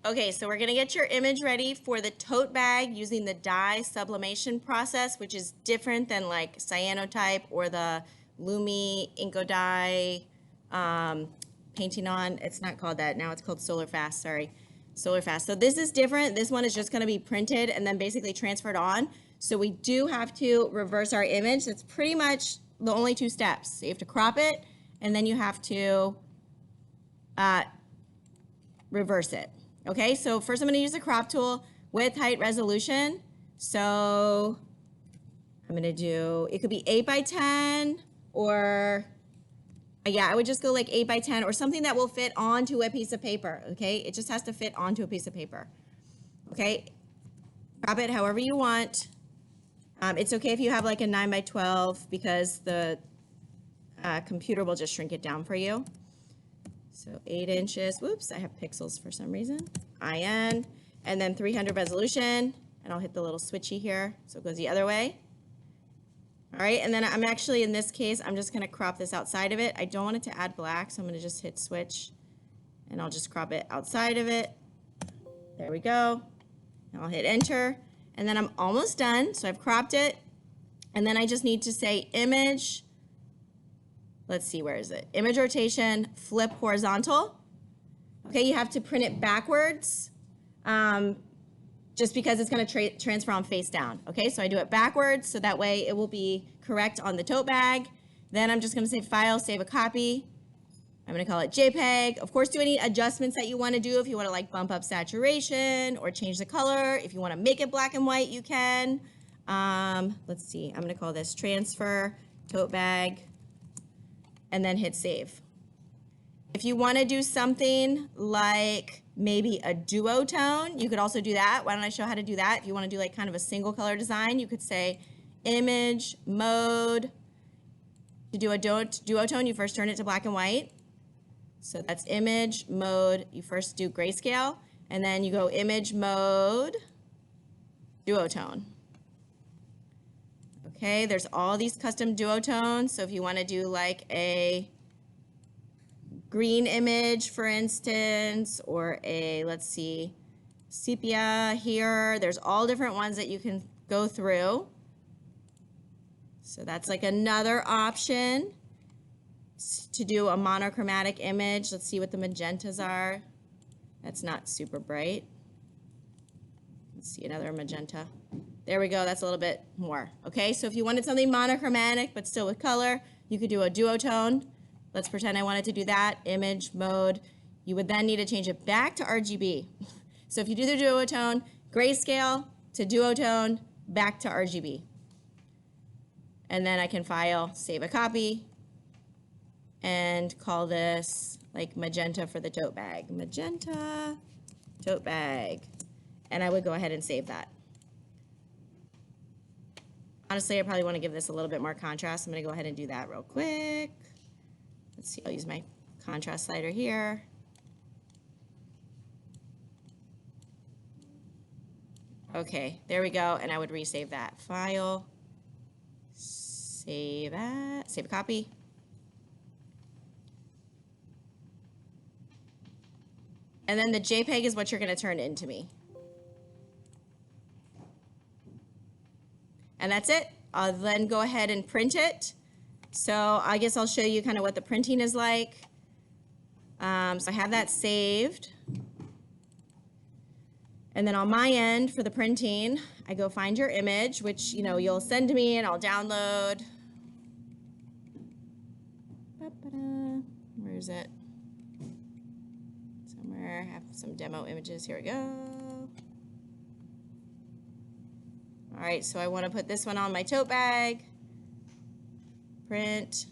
Okay, so we're gonna get your image ready for the tote bag using the dye sublimation process, which is different than like cyanotype or the Lumi Inco dye painting on. It's not called that now, it's called Solar Fast, sorry. Solar Fast. So this is different. This one is just gonna be printed and then basically transferred on. So we do have to reverse our image. That's pretty much the only two steps. So you have to crop it and then you have to reverse it. Okay, so first I'm going to use the crop tool, width, height, resolution. So I'm going to do, it could be 8 by 10 or, yeah, I would just go like 8 by 10 or something that will fit onto a piece of paper. Okay, it just has to fit onto a piece of paper. Okay, crop it however you want. It's okay if you have like a 9 by 12 because the computer will just shrink it down for you. So 8 inches, whoops, I have pixels for some reason, IN, and then 300 resolution, and I'll hit the little switchy here, so it goes the other way. All right, and then I'm actually, in this case, I'm just gonna crop this outside of it. I don't want it to add black, so I'm gonna just hit switch, and I'll just crop it outside of it. There we go. And I'll hit enter, and then I'm almost done, so I've cropped it, and then I just need to say image. Let's see, where is it? Image rotation, flip horizontal. Okay, you have to print it backwards just because it's going to transfer on face down. Okay, so I do it backwards so that way it will be correct on the tote bag. Then I'm just going to say file, save a copy. I'm going to call it JPEG. Of course, do any adjustments that you want to do. If you want to like bump up saturation or change the color. If you want to make it black and white, you can. Let's see, I'm going to call this transfer tote bag. And then hit save. If you want to do something like maybe a duotone, you could also do that. Why don't I show how to do that? If you want to do like kind of a single color design, you could say image mode. To do a duotone, you first turn it to black and white. So that's image mode. You first do grayscale, and then you go image mode, duotone. Okay, there's all these custom duotones. So if you want to do like a green image, for instance, or a, let's see, sepia here, there's all different ones that you can go through. So that's like another option to do a monochromatic image. Let's see what the magentas are. That's not super bright. Let's see another magenta. There we go, that's a little bit more. Okay, so if you wanted something monochromatic but still with color, you could do a duotone. Let's pretend I wanted to do that, image mode. You would then need to change it back to RGB. So if you do the duotone, grayscale to duotone, back to RGB. And then I can file, save a copy, and call this like magenta for the tote bag. Magenta tote bag. And I would go ahead and save that. Honestly, I probably want to give this a little bit more contrast. I'm going to go ahead and do that real quick. Let's see, I'll use my contrast slider here. Okay, there we go, and I would resave that. File, save a copy. And then the JPEG is what you're going to turn into me. And that's it. I'll then go ahead and print it. So I guess I'll show you kind of what the printing is like. So I have that saved. And then on my end for the printing, I go find your image, which you'll send to me and I'll download. Where is it? Somewhere. I have some demo images. Here we go. All right, so I want to put this one on my tote bag. Print.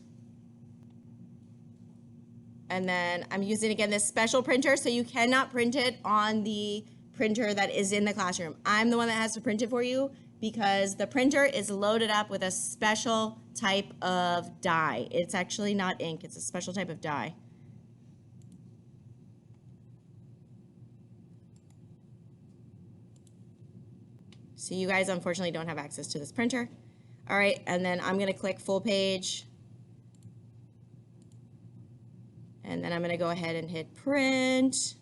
And then I'm using, again, this special printer, so you cannot print it on the printer that is in the classroom. I'm the one that has to print it for you because the printer is loaded up with a special type of dye. It's actually not ink, it's a special type of dye. So you guys unfortunately don't have access to this printer. All right, and then I'm gonna click full page. And then I'm gonna go ahead and hit print.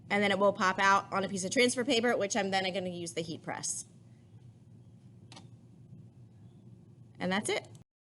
and then it will pop out on a piece of transfer paper, which I'm then going to use the heat press. And that's it.